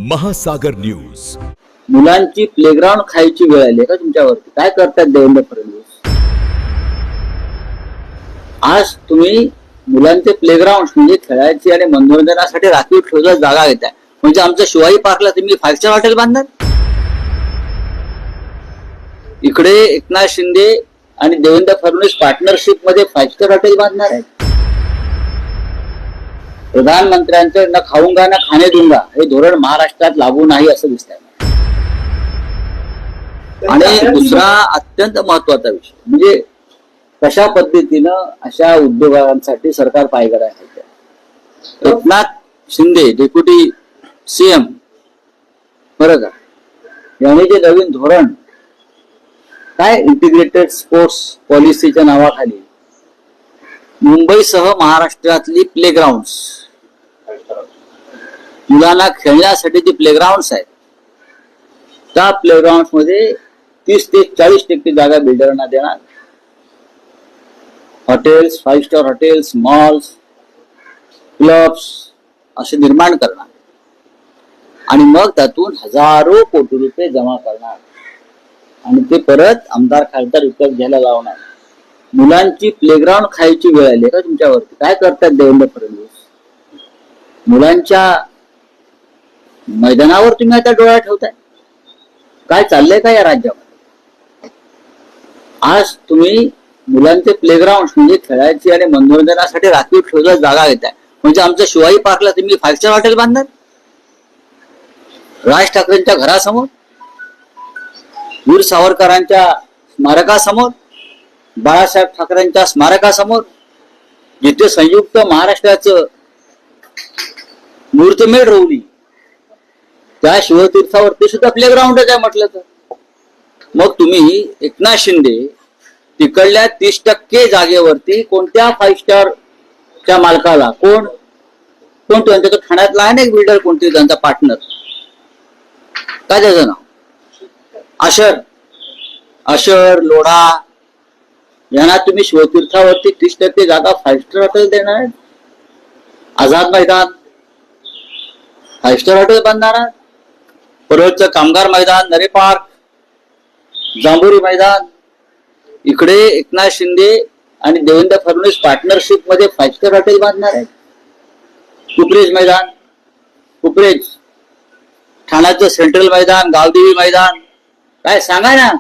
महासागर न्यूज. मुलांची प्लेग्राऊंड खायची वेळ आली का तुमच्यावरती? काय करतात देवेंद्र फडणवीस? आज तुम्ही मुलांचे प्लेग्राऊंड म्हणजे खेळायची आणि मनोरंजनासाठी राखीव ठेवलेल्या जागा घेताय. म्हणजे आमच्या शिवाजी पार्कला तुम्ही 5 स्टार हॉटेल बांधणार? इकडे एकनाथ शिंदे आणि देवेंद्र फडणवीस पार्टनरशिप मध्ये 5 स्टार हॉटेल बांधणार आहेत. प्रधानमंत्र्यांचं न खाऊंगा ना खाणे दूंगा हे धोरण महाराष्ट्रात लागू नाही असं दिसतंय. आणि दुसरा अत्यंत महत्वाचा विषय म्हणजे कशा पद्धतीनं अशा उद्योगांसाठी सरकार पायगड आहे. एकनाथ शिंदे डेप्युटी सीएम बरं का, यांनी जे नवीन धोरण काय इंटिग्रेटेड स्पोर्ट्स पॉलिसीच्या नावाखाली मुंबईसह महाराष्ट्रातली प्लेग्राऊंड मुलांना खेळण्यासाठी जे प्लेग्राऊंड आहेत त्या प्लेग्राऊंड मध्ये 30 ते 40% जागा बिल्डरांना देणार. Hotels, 5 star hotels, malls, clubs असे निर्माण करणार आणि मग त्यातून हजारो कोटी रुपये जमा करणार आणि ते परत आमदार खासदार विकत घ्यायला लावणार. मुलांची प्लेग्राऊंड खायची वेळ आली का तुमच्यावरती? काय करतात देवेंद्र फडणवीस? मुलांच्या मैदानावर तुम्ही आता डोळा ठेवताय. काय चाललंय का या राज्यामध्ये? आज तुम्ही मुलांचे प्लेग्राऊंड म्हणजे खेळायची आणि मनोरंजनासाठी राखीव ठेवलेल्या जागा घेताय. म्हणजे आमच्या शिवाजी पार्कला तुम्ही 5 स्टार हॉटेल बांधणार? राज ठाकरेंच्या घरासमोर, वीर सावरकरांच्या स्मारकासमोर, बाळासाहेब ठाकरेंच्या स्मारकासमोर, जिथे संयुक्त महाराष्ट्राचं मूर्तमेढ रोवली त्या शिवतीर्थावरती सुद्धा प्लेग्राऊंडच आहे म्हटलं तर. मग तुम्ही एकनाथ शिंदे तिकडल्या 30% जागेवरती कोणत्या 5 स्टारच्या मालकाला कोण त्यांच्या तो ठाण्यातला आहे ना एक बिल्डर कोणते त्यांचा पार्टनर काय त्याचं नाव अशर लोढा यांना तुम्ही शिवतीर्थावरती 30% जागा 5 स्टार हॉटेल देणार आहेत? आझाद मैदान 5 स्टार हॉटेल बांधणार, परळचं कामगार मैदान, नरे पार्क, जांभुरी मैदान, इकडे एकनाथ शिंदे आणि देवेंद्र फडणवीस पार्टनरशिप मध्ये 5 स्टार हॉटेल बांधणार आहेत. कुपरेज मैदान, ठाण्याचं सेंट्रल मैदान, गावदेवी मैदान, काय सांगा ना.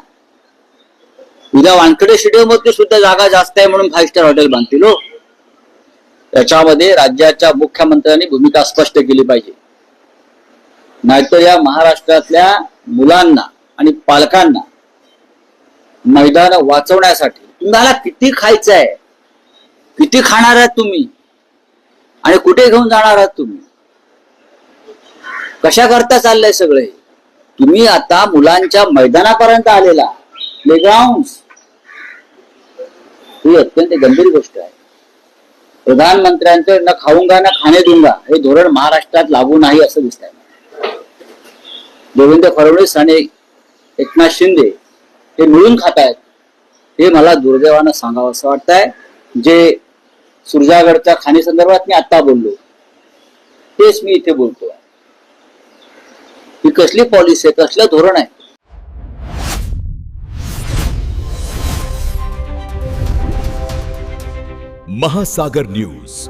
उद्या वानखेडे स्टेडियम मध्ये सुद्धा जागा जास्त आहे म्हणून 5 स्टार हॉटेल बांधतील हो. त्याच्यामध्ये राज्याच्या मुख्यमंत्र्यांनी भूमिका स्पष्ट केली पाहिजे. नाहीतर या महाराष्ट्रातल्या मुलांना आणि पालकांना मैदान वाचवण्यासाठी तुम्हाला किती खायचं आहे, किती खाणार आहात तुम्ही आणि कुठे घेऊन जाणार आहात तुम्ही? कशा करता चाललंय सगळे? तुम्ही आता मुलांच्या मैदानापर्यंत आलेला प्लेग्राऊंड ही अत्यंत गंभीर गोष्ट आहे. प्रधानमंत्र्यांचं न खाऊंगा ना खाणे दूंगा हे धोरण महाराष्ट्रात लागू नाही असं दिसतंय. देवेंद्र फडणवीस आणि एकनाथ शिंदे हे मिळून खात आहेत हे मला दुर्दैवानं सांगावं असं वाटतंय. जे सुरजागडच्या खाणी संदर्भात मी आता बोललो तेच मी इथे बोलतोय. ही कसली पॉलिसी आहे, कसलं धोरण आहे? महासागर न्यूज.